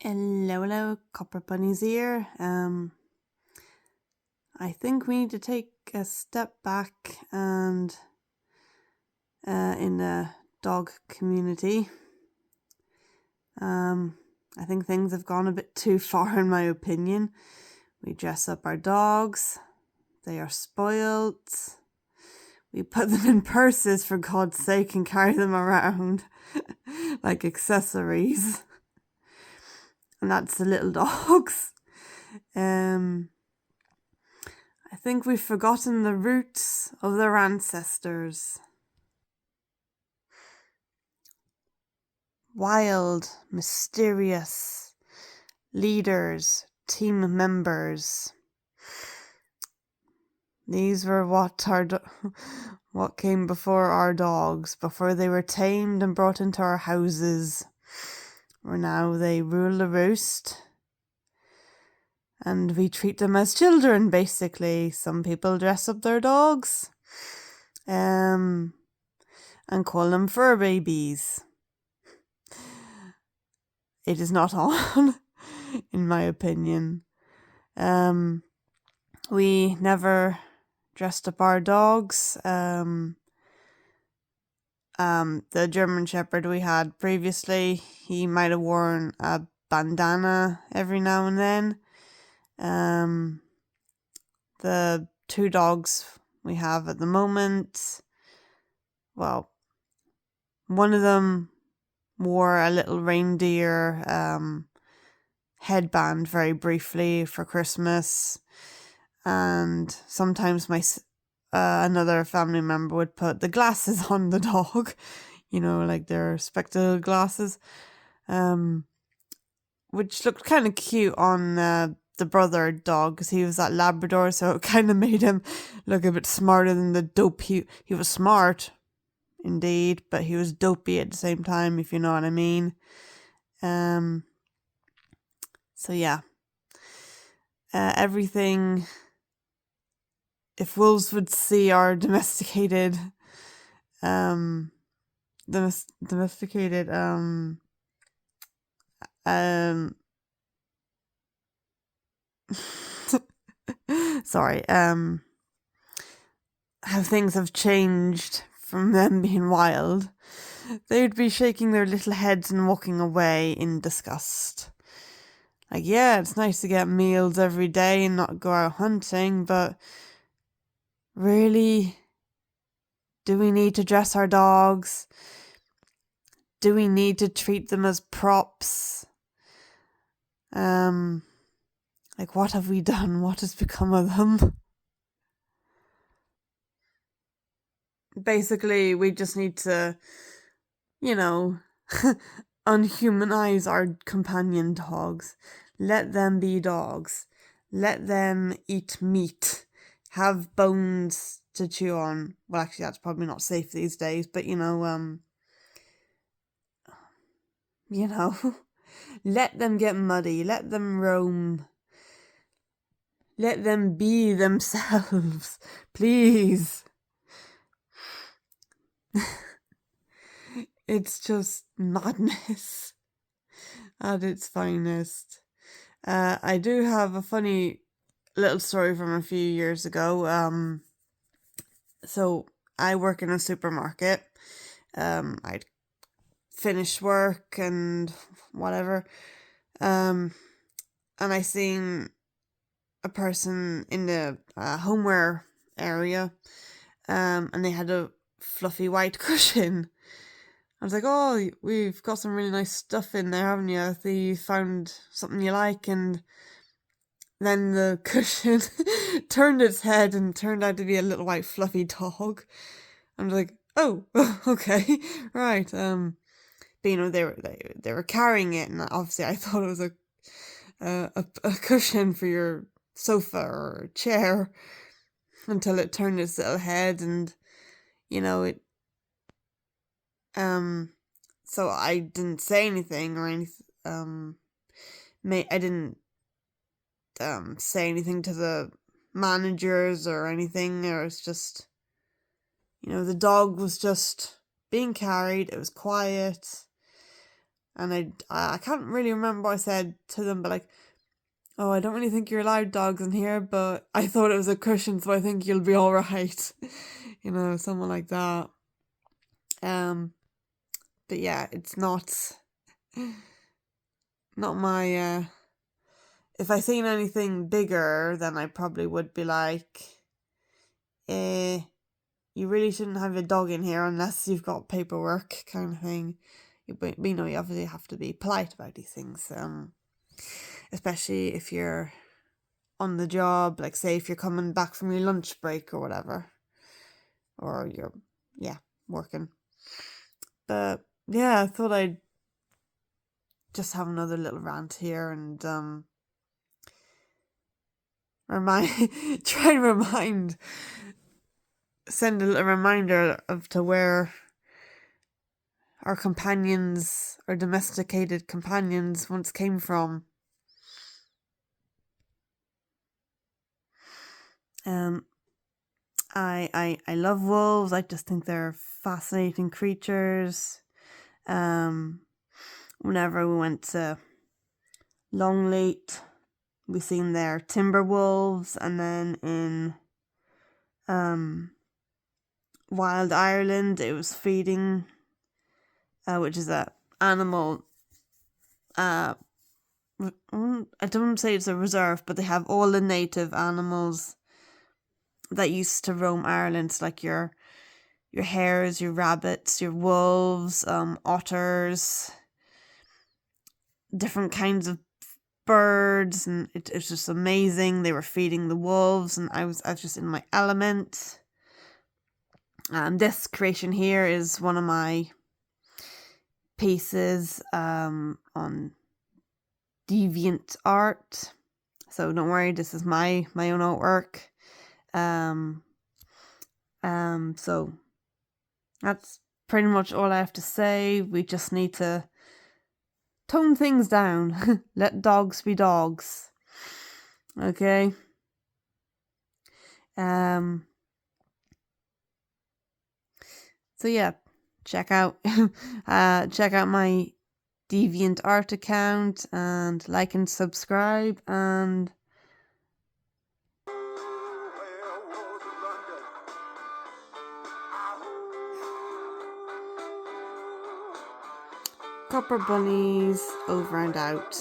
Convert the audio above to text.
Hello, Copper Bunnies here. I think we need to take a step back and in the dog community. I think things have gone a bit too far in my opinion. We dress up our dogs. They are spoilt. We put them in purses for God's sake and carry them around like accessories. And that's the little dogs. I think we've forgotten the roots of their ancestors. Wild, mysterious leaders, team members. These were what came before our dogs, before they were tamed and brought into our houses, where now they rule the roost. And we treat them as children, basically. Some people dress up their dogs and call them fur babies. It is not on, in my opinion. We never dressed up our dogs. The German Shepherd we had previously, he might have worn a bandana every now and then. The two dogs we have at the moment, well, one of them wore a little reindeer headband very briefly for Christmas, and sometimes another family member would put the glasses on the dog, like their spectacle glasses, which looked kind of cute on the brother dog, because he was that Labrador, so it kind of made him look a bit smarter than the dope. He was smart, indeed, but he was dopey at the same time, if you know what I mean. So yeah, everything. If wolves would see our domesticated, sorry, how things have changed from them being wild, they'd be shaking their little heads and walking away in disgust. Like, yeah, it's nice to get meals every day and not go out hunting, but really, do we need to dress our dogs? Do we need to treat them as props? Like, what have we done? What has become of them? Basically, we just need to, unhumanize our companion dogs. Let them be dogs. Let them eat meat. Have bones to chew on. Well, actually, that's probably not safe these days, but let them get muddy. Let them roam. Let them be themselves, please. It's just madness at its finest. I do have a funny little story from a few years ago. So I work in a supermarket. I'd finished work and whatever. And I seen a person in the homeware area, and they had a fluffy white cushion. I was like, oh, we've got some really nice stuff in there, haven't you? I think you found something you like. And then the cushion turned its head and turned out to be a little white fluffy dog. I was like, oh, okay, right. But they were carrying it, and obviously I thought it was a cushion for your sofa or chair, until it turned its little head, and it. So I didn't say anything or anything. I didn't say anything to the managers or anything. Or it's just, the dog was just being carried. It was quiet. And I can't really remember what I said to them, but like, oh, I don't really think you're allowed dogs in here, but I thought it was a cushion, so I think you'll be all right. You know, someone like that. But yeah, it's not my. If I seen anything bigger, then I probably would be like, you really shouldn't have your dog in here unless you've got paperwork, kind of thing. But you know, you obviously have to be polite about these things. Especially if you're on the job, like say if you're coming back from your lunch break or whatever, or you're working. But yeah, I thought I'd just have another little rant here and send a little reminder to where our companions, our domesticated companions, once came from. I love wolves. I just think they're fascinating creatures. Whenever we went to Longleat, we seen their timber wolves, and then in Wild Ireland, it was feeding, which is a animal. I don't say it's a reserve, but they have all the native animals that used to roam Ireland, like your hares, your rabbits, your wolves, otters, different kinds of birds, and it's just amazing. They were feeding the wolves, and I was just in my element. And this creation here is one of my pieces on Deviantart. So don't worry, this is my own artwork. So that's pretty much all I have to say. We just need to tone things down. Let dogs be dogs. Okay. So yeah, check out my Deviantart account and like and subscribe, and Copper Bunnies over and out.